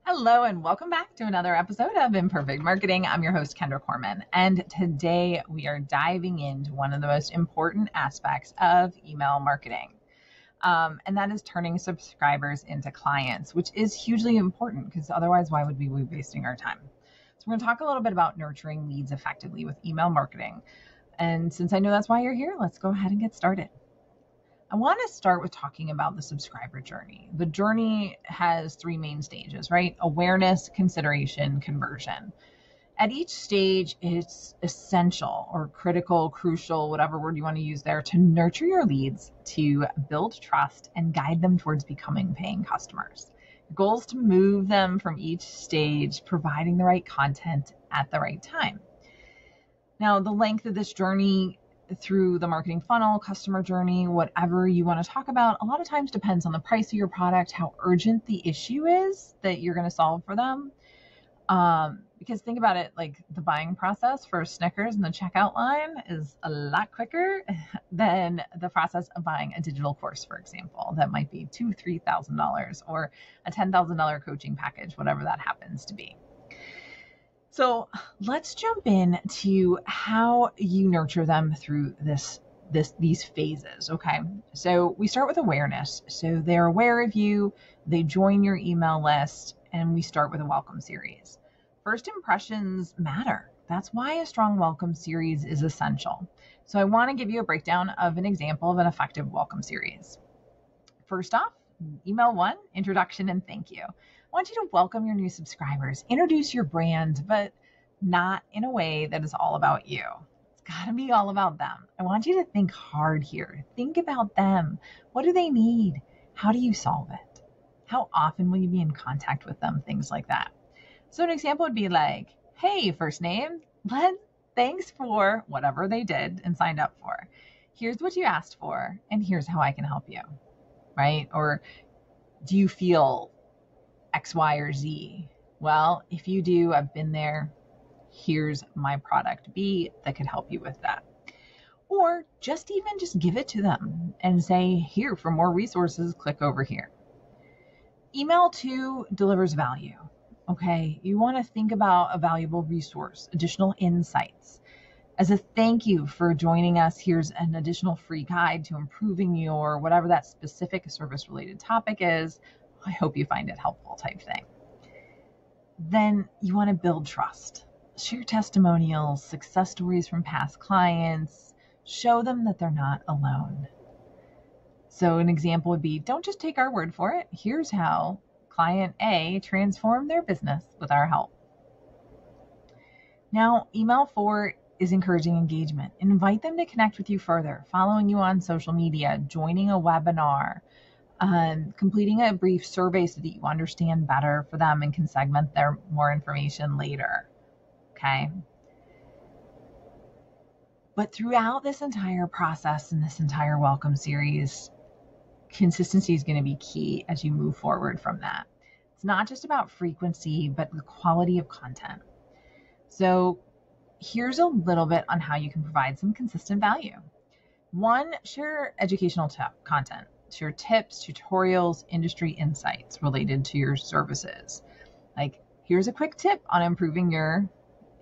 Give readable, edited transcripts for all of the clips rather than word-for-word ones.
Hello and welcome back to another episode of Imperfect Marketing. I'm your host, Kendra Corman, and today we are diving into one of the most important aspects of email marketing, and that is turning subscribers into clients, which is hugely important because otherwise why would we be wasting our time? So we're going to talk a little bit about nurturing leads effectively with email marketing. And since I know that's why you're here, let's go ahead and get started. I want to start with talking about the subscriber journey. The journey has three main stages, right? Awareness, consideration, conversion. At each stage, it's essential or critical, crucial, whatever word you want to use there, to nurture your leads, to build trust and guide them towards becoming paying customers. Your goal is to move them from each stage, providing the right content at the right time. Now, the length of this journey through the marketing funnel, customer journey, whatever you want to talk about, a lot of times depends on the price of your product, how urgent the issue is that you're going to solve for them. Because think about it, like the buying process for Snickers in the checkout line is a lot quicker than the process of buying a digital course, for example, that might be $2,000, $3,000 or a $10,000 coaching package, whatever that happens to be. So let's jump in to how you nurture them through these phases. Okay. So we start with awareness. So they're aware of you, they join your email list, and we start with a welcome series. First impressions matter. That's why a strong welcome series is essential. So I want to give you a breakdown of an example of an effective welcome series. First off, email 1, introduction and thank you. I want you to welcome your new subscribers, introduce your brand, but not in a way that is all about you. It's got to be all about them. I want you to think hard here. Think about them. What do they need? How do you solve it? How often will you be in contact with them? Things like that. So an example would be like, hey, first name, thanks for whatever they did and signed up for. Here's what you asked for, and here's how I can help you, right? Or do you feel X, Y, or Z? Well, if you do, I've been there. Here's my product B that could help you with that. Or just give it to them and say, here, for more resources, click over here. Email 2 delivers value. Okay, you want to think about a valuable resource, additional insights. As a thank you for joining us, here's an additional free guide to improving your whatever that specific service-related topic is. I hope you find it helpful type thing. Then you want to build trust. Share testimonials, success stories from past clients. Show them that they're not alone. So an example would be, don't just take our word for it. Here's how client A transformed their business with our help. Now, email 4 is encouraging engagement. Invite them to connect with you further, following you on social media, joining a webinar, completing a brief survey so that you understand better for them and can segment their more information later. Okay. But throughout this entire process and this entire welcome series, consistency is going to be key as you move forward from that. It's not just about frequency, but the quality of content. So here's a little bit on how you can provide some consistent value. 1, share educational content. Share tips, tutorials, industry insights related to your services. Like, here's a quick tip on improving your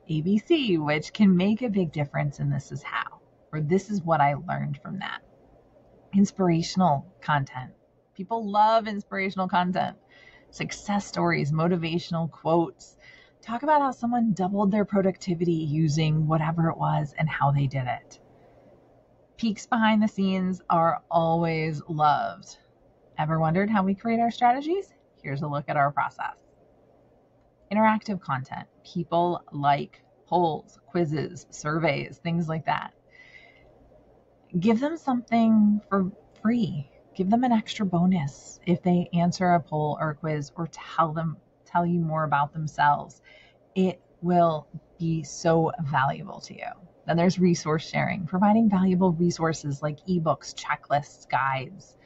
ABC, which can make a big difference, and this is how. Or this is what I learned from that. Inspirational content. People love inspirational content. Success stories, motivational quotes. Talk about how someone doubled their productivity using whatever it was and how they did it. Peeks behind the scenes are always loved. Ever wondered how we create our strategies? Here's a look at our process. Interactive content. People like polls, quizzes, surveys, things like that. Give them something for free. Give them an extra bonus if they answer a poll or a quiz or tell you more about themselves. It will be so valuable to you. Then there's resource sharing, providing valuable resources like ebooks, checklists, guides.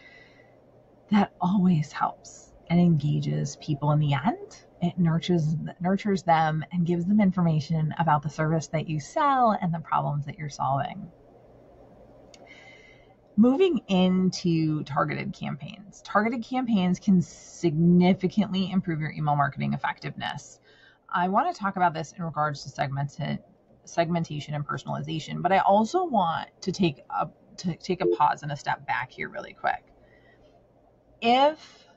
That always helps and engages people in the end. It nurtures them and gives them information about the service that you sell and the problems that you're solving. Moving into targeted campaigns. Targeted campaigns can significantly improve your email marketing effectiveness. I want to talk about this in regards to segmentation and personalization, but I also want to take a pause and a step back here really quick. If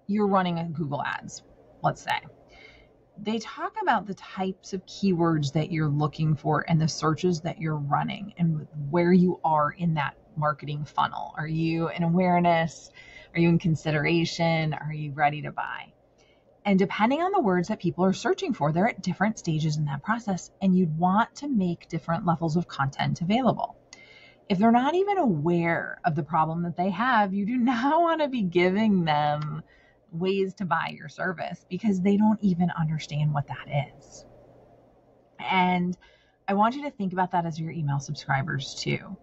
you're running a Google Ads, let's say, they talk about the types of keywords that you're looking for and the searches that you're running and where you are in that marketing funnel. Are you in awareness? Are you in consideration? Are you ready to buy? And depending on the words that people are searching for, they're at different stages in that process, and you'd want to make different levels of content available. If they're not even aware of the problem that they have, you do not want to be giving them ways to buy your service because they don't even understand what that is. And I want you to think about that as your email subscribers too.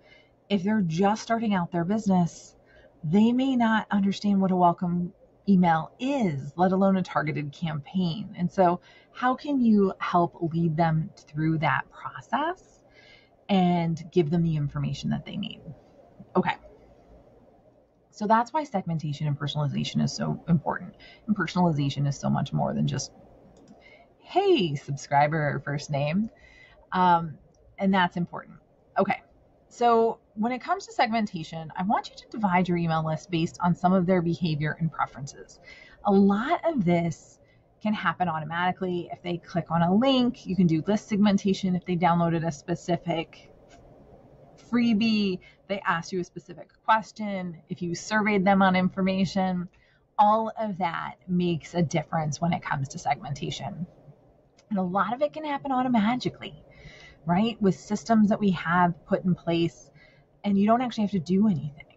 If they're just starting out their business, they may not understand what a welcome email is, let alone a targeted campaign. And so how can you help lead them through that process and give them the information that they need? Okay. So that's why segmentation and personalization is so important. And personalization is so much more than just, hey, subscriber first name. And that's important. Okay. So when it comes to segmentation, I want you to divide your email list based on some of their behavior and preferences. A lot of this can happen automatically. If they click on a link, you can do list segmentation. If they downloaded a specific freebie, they asked you a specific question, if you surveyed them on information, all of that makes a difference when it comes to segmentation. And a lot of it can happen automatically, right? With systems that we have put in place, and you don't actually have to do anything.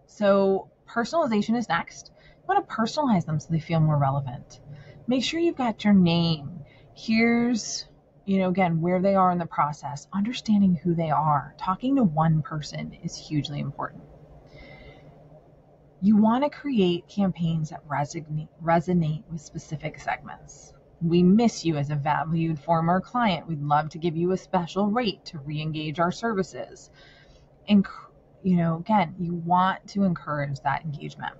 So personalization is next. You want to personalize them so they feel more relevant. Make sure you've got your name. Here's again, where they are in the process, understanding who they are. Talking to one person is hugely important. You want to create campaigns that resonate with specific segments. We miss you as a valued former client. We'd love to give you a special rate to re-engage our services. And, again, you want to encourage that engagement.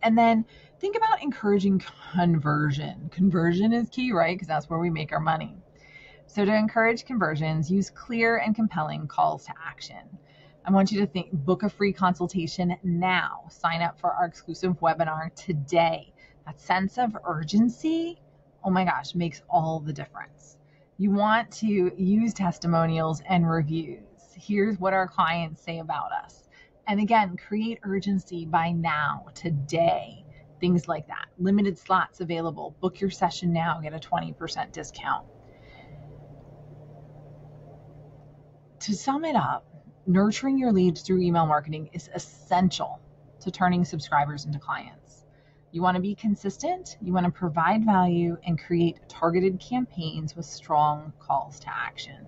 And then think about encouraging conversion. Conversion is key, right? Because that's where we make our money. So to encourage conversions, use clear and compelling calls to action. I want you to book a free consultation now. Sign up for our exclusive webinar today. That sense of urgency, oh my gosh, makes all the difference. You want to use testimonials and reviews. Here's what our clients say about us. And again, create urgency by now, today, things like that. Limited slots available. Book your session now, get a 20% discount. To sum it up, nurturing your leads through email marketing is essential to turning subscribers into clients. You want to be consistent, you want to provide value, and create targeted campaigns with strong calls to action.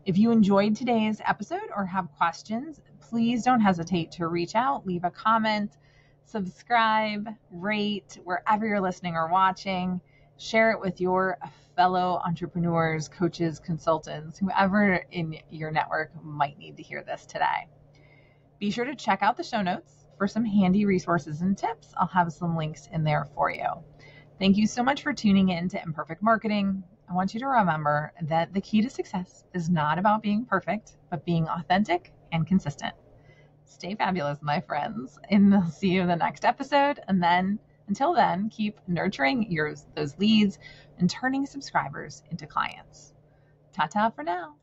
If you enjoyed today's episode or have questions, please don't hesitate to reach out, leave a comment, subscribe, rate, wherever you're listening or watching. Share it with your fellow entrepreneurs, coaches, consultants, whoever in your network might need to hear this today. Be sure to check out the show notes for some handy resources and tips. I'll have some links in there for you. Thank you so much for tuning in to Imperfect Marketing. I want you to remember that the key to success is not about being perfect, but being authentic and consistent. Stay fabulous, my friends, and I'll see you in the next episode. And then, until then, keep nurturing those leads and turning subscribers into clients. Ta-ta for now.